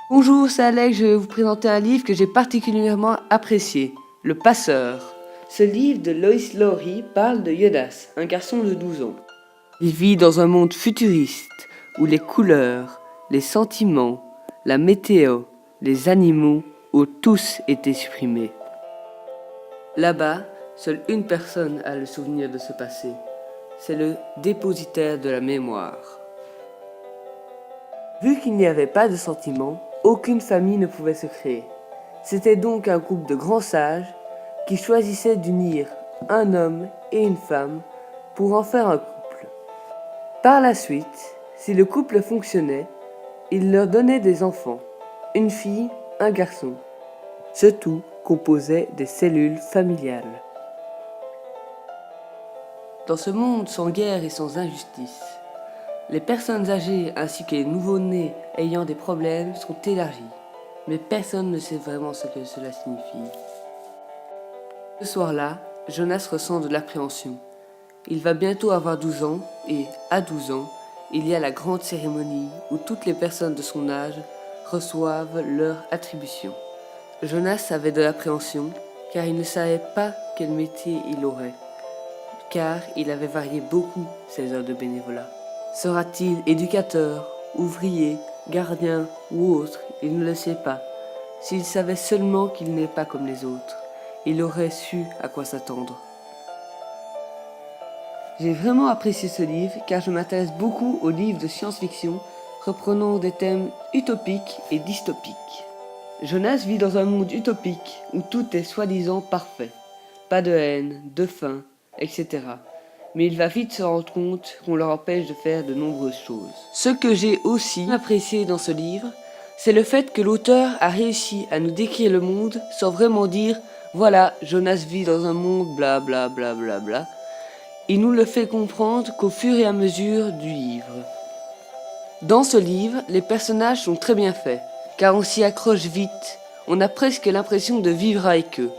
Bonjour, c'est Alex, je vais vous présenter un livre que j'ai particulièrement apprécié, Le Passeur. Ce livre de Lois Lowry parle de Jonas, un garçon de 12 ans. Il vit dans un monde futuriste où les couleurs, les sentiments, la météo, les animaux ont tous été supprimés. Là-bas, seule une personne a le souvenir de ce passé. C'est le dépositaire de la mémoire. Vu qu'il n'y avait pas de sentiments, aucune famille ne pouvait se créer. C'était donc un groupe de grands sages qui choisissaient d'unir un homme et une femme pour en faire un couple. Par la suite, si le couple fonctionnait, ils leur donnaient des enfants, une fille, un garçon. Ce tout composait des cellules familiales. Dans ce monde sans guerre et sans injustice, les personnes âgées ainsi que les nouveau-nés ayant des problèmes sont élargies, mais personne ne sait vraiment ce que cela signifie. Ce soir-là, Jonas ressent de l'appréhension. Il va bientôt avoir 12 ans et, à 12 ans, il y a la grande cérémonie où toutes les personnes de son âge reçoivent leur attribution. Jonas avait de l'appréhension car il ne savait pas quel métier il aurait, car il avait varié beaucoup ses heures de bénévolat. Sera-t-il éducateur, ouvrier, gardien ou autre? Il ne le sait pas. S'il savait seulement qu'il n'est pas comme les autres, il aurait su à quoi s'attendre. J'ai vraiment apprécié ce livre car je m'intéresse beaucoup aux livres de science-fiction reprenant des thèmes utopiques et dystopiques. Jonas vit dans un monde utopique où tout est soi-disant parfait. Pas de haine, de faim, etc. Mais il va vite se rendre compte qu'on leur empêche de faire de nombreuses choses. Ce que j'ai aussi apprécié dans ce livre, c'est le fait que l'auteur a réussi à nous décrire le monde sans vraiment dire « Voilà, Jonas vit dans un monde bla bla bla bla bla ». Il nous le fait comprendre qu'au fur et à mesure du livre. Dans ce livre, les personnages sont très bien faits, car on s'y accroche vite, on a presque l'impression de vivre avec eux.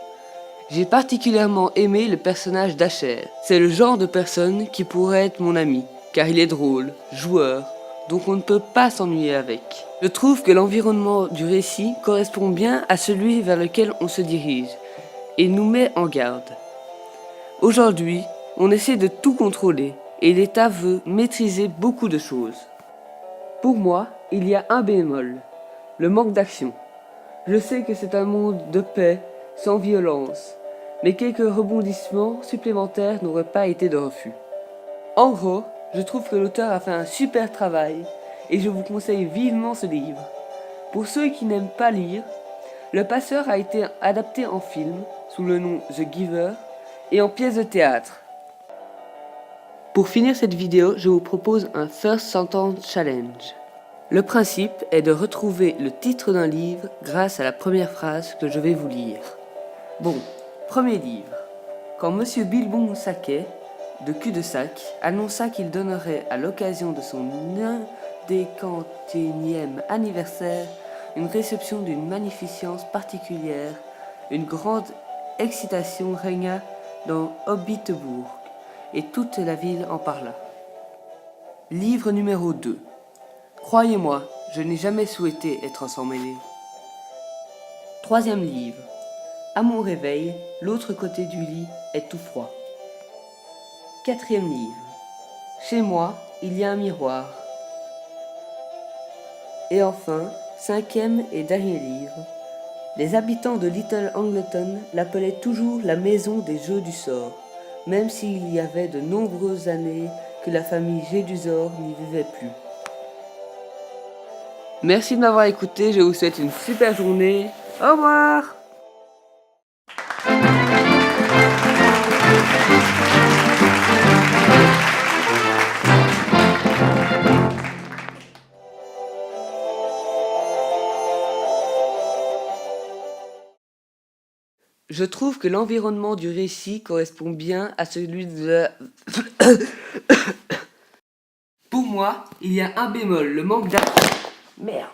J'ai particulièrement aimé le personnage d'Asher. C'est le genre de personne qui pourrait être mon ami, car il est drôle, joueur, donc on ne peut pas s'ennuyer avec. Je trouve que l'environnement du récit correspond bien à celui vers lequel on se dirige, et nous met en garde. Aujourd'hui, on essaie de tout contrôler, et l'État veut maîtriser beaucoup de choses. Pour moi, il y a un bémol, le manque d'action. Je sais que c'est un monde de paix, sans violence, mais quelques rebondissements supplémentaires n'auraient pas été de refus. En gros, je trouve que l'auteur a fait un super travail et je vous conseille vivement ce livre. Pour ceux qui n'aiment pas lire, Le Passeur a été adapté en film sous le nom The Giver et en pièce de théâtre. Pour finir cette vidéo, je vous propose un First Sentence Challenge. Le principe est de retrouver le titre d'un livre grâce à la première phrase que je vais vous lire. Bon, premier livre. Quand Monsieur Bilbon Saquet, de Cul-de-Sac, annonça qu'il donnerait à l'occasion de son 150e anniversaire une réception d'une magnificence particulière, une grande excitation régna dans Hobbitebourg, et toute la ville en parla. Livre numéro 2. Croyez-moi, je n'ai jamais souhaité être sans mêler. Troisième livre. À mon réveil, l'autre côté du lit est tout froid. Quatrième livre. Chez moi, il y a un miroir. Et enfin, cinquième et dernier livre. Les habitants de Little Angleton l'appelaient toujours la maison des jeux du sort, même s'il y avait de nombreuses années que la famille Gédusor n'y vivait plus. Merci de m'avoir écouté, je vous souhaite une super journée. Au revoir! Je trouve que l'environnement du récit correspond bien à celui de la... Pour moi, il y a un bémol, le manque d'action. Merde.